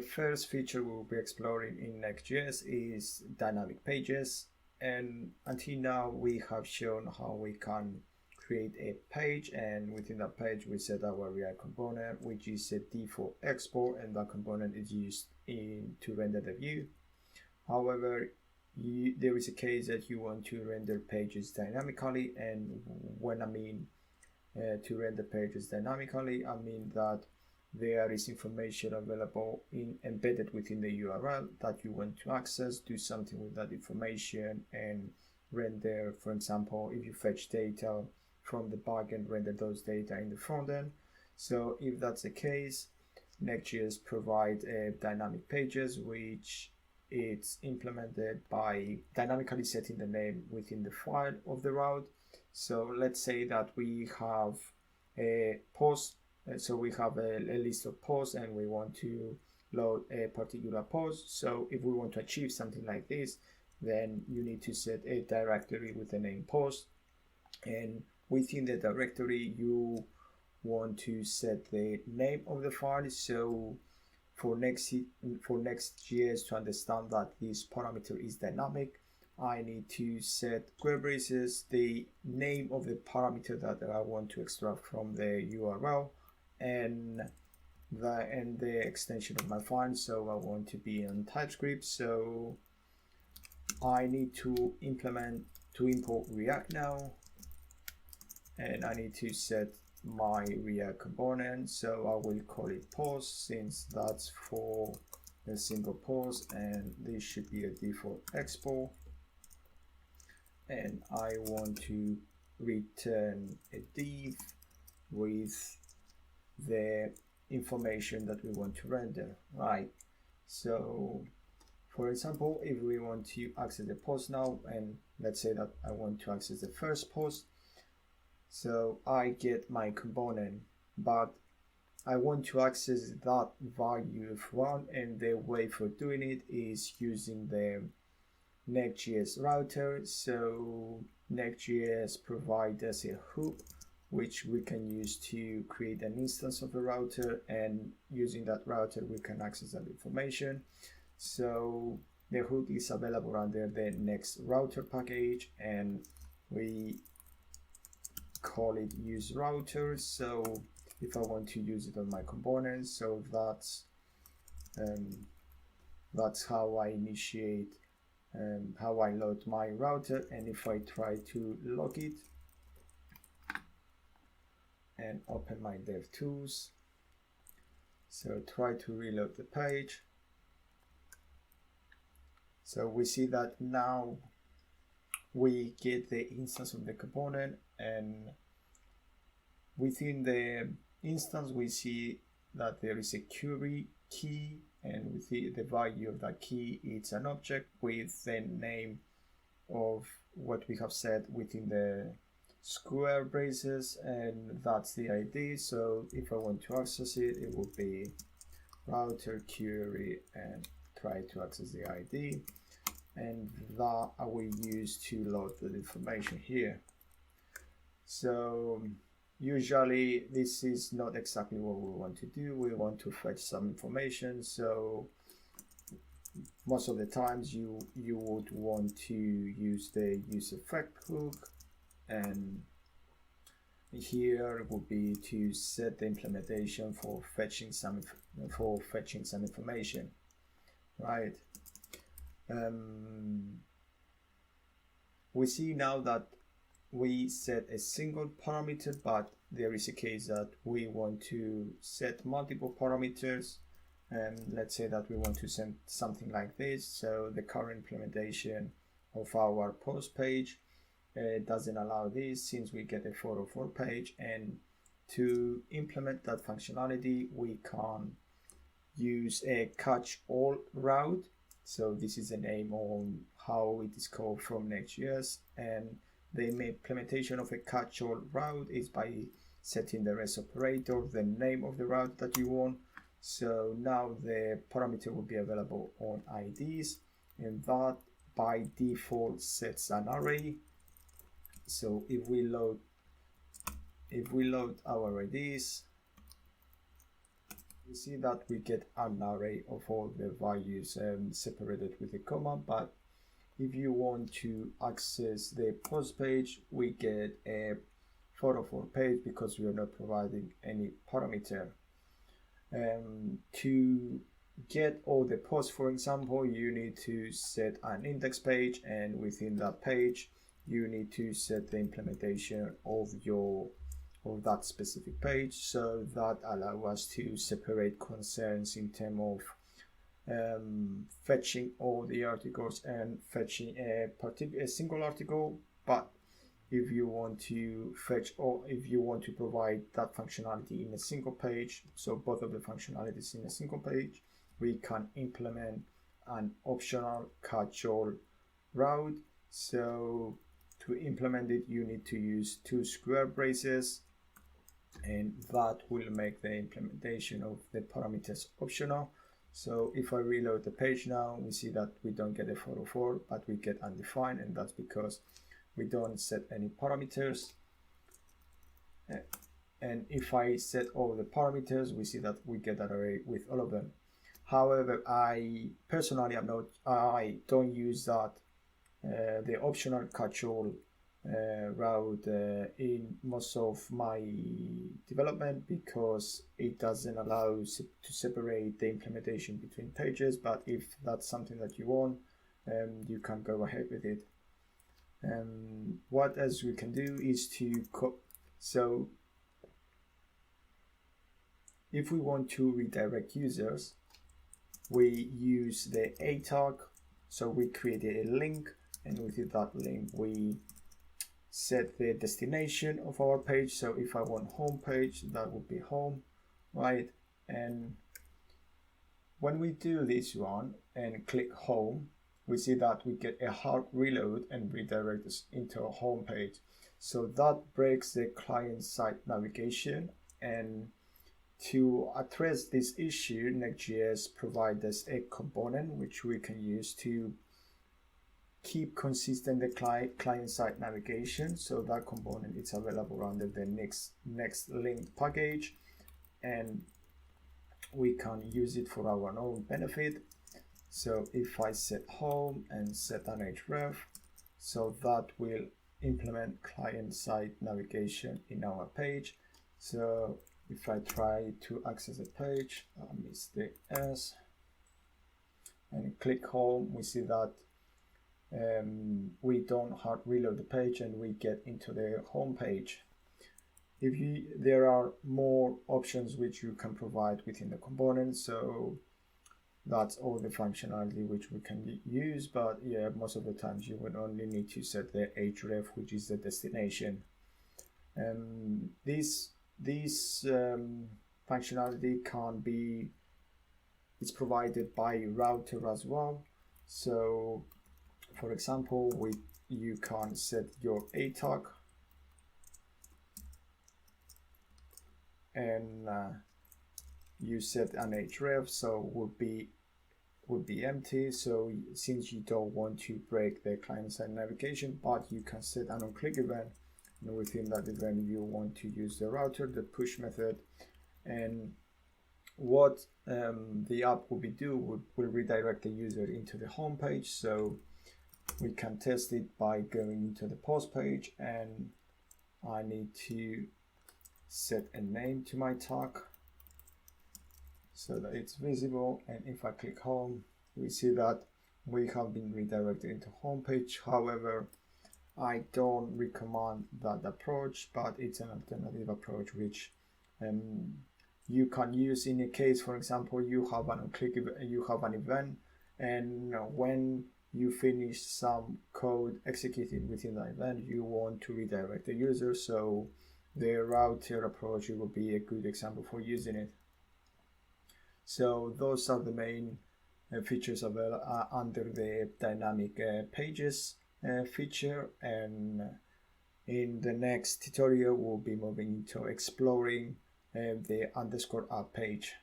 first feature we'll be exploring in Next.js is dynamic pages. And until now, we have shown how we can create a page, and within that page, we set our React component, which is a default export, and that component is used to render the view. However, there is a case that you want to render pages dynamically, and when I mean to render pages dynamically, I mean that there is information available embedded within the URL that you want to access, do something with that information, and render, for example, if you fetch data from the backend, render those data in the front end. So if that's the case, Next.js provide dynamic pages, which it's implemented by dynamically setting the name within the file of the route. So let's say that we have a post. So we have a list of posts and we want to load a particular post. So if we want to achieve something like this, then you need to set a directory with the name post. And within the directory, you want to set the name of the file. So for Next.js to understand that this parameter is dynamic, I need to set square braces, the name of the parameter that I want to extract from the URL, and the extension of my file. So I want to be on TypeScript, so I need to import React now, and I need to set my React component. So I will call it post, since that's for a single post, and this should be a default export. And I want to return a div with the information that we want to render, right? So for example, if we want to access the post now, and let's say that I want to access the first post, so I get my component, but I want to access that value of one, and the way for doing it is using the Next.js router. So Next.js provides us a hook which we can use to create an instance of a router, and using that router we can access that information. So the hook is available under the useRouter package, and we call it useRouter. So if I want to use it on my components, so that's how I initiate how I load my router. And if I try to log it and open my dev tools, so try to reload the page, so we see that now we get the instance of the component, and within the instance we see that there is a query key, and with the value of that key, it's an object with the name of what we have set within the square braces, and that's the ID. So if I want to access it, it will be router query and try to access the ID, and that I will use to load the information here. So usually this is not exactly what we want to do. We want to fetch some information. So most of the times you would want to use the useEffect hook, and here would be to set the implementation for fetching some information, right? We see now that we set a single parameter, but there is a case that we want to set multiple parameters. And let's say that we want to send something like this. So the current implementation of our post page doesn't allow this, since we get a 404 page. And to implement that functionality, we can use a catch all route. So this is the name on how it is called from Next.js, and the implementation of a catch all route is by setting the res operator, the name of the route that you want. So now the parameter will be available on IDs, and that by default sets an array. So if we load our IDs, We see that we get an array of all the values separated with a comma, but if you want to access the post page, we get a 404 page because we are not providing any parameter. To get all the posts, for example, you need to set an index page, and within that page you need to set the implementation of that specific page, so that allows us to separate concerns in terms of fetching all the articles and fetching a single article. But if you want to fetch, or if you want to provide that functionality in a single page, so both of the functionalities in a single page, we can implement an optional catch-all route. So to implement it, you need to use 2 square braces, and that will make the implementation of the parameters optional. So if I reload the page now, we see that we don't get a 404, but we get undefined, and that's because we don't set any parameters. And if I set all the parameters, we see that we get an array with all of them. However, I personally I don't use that the optional catch-all route in most of my development, because it doesn't allow to separate the implementation between pages. But if that's something that you want, you can go ahead with it. What else we can do is to so if we want to redirect users, we use the A tag. So we created a link, and within that link we set the destination of our page. So if I want home page, that would be home, right? And when we do this one and click home, we see that we get a hard reload and redirect us into a home page. So that breaks the client-side navigation. And to address this issue, Next.js provides us a component which we can use to keep consistent the client-side navigation. So that component is available under the next link package, and we can use it for our own benefit. So if I set home and set an href, so that will implement client-side navigation in our page. So if I try to access a page, I miss the S, and click home, we see that we don't hard reload the page and we get into the home page. There are more options which you can provide within the component. So that's all the functionality which we can use, but yeah, most of the times you would only need to set the href, which is the destination. This functionality it's provided by router as well. So for example, you can set your A tag, and you set an href, so would be empty. So since you don't want to break the client-side navigation, but you can set an on-click event, and within that event you want to use the router, the push method, and what the app will redirect the user into the home page. So we can test it by going into the post page, and I need to set a name to my tag so that it's visible. And if I click home, we see that we have been redirected into home page. However, I don't recommend that approach, but it's an alternative approach which you can use in a case, for example, you have an event, and when you finish some code executed within the event, you want to redirect the user. So the router approach will be a good example for using it. So those are the main features available under the dynamic pages feature. And in the next tutorial, we'll be moving into exploring the _app page.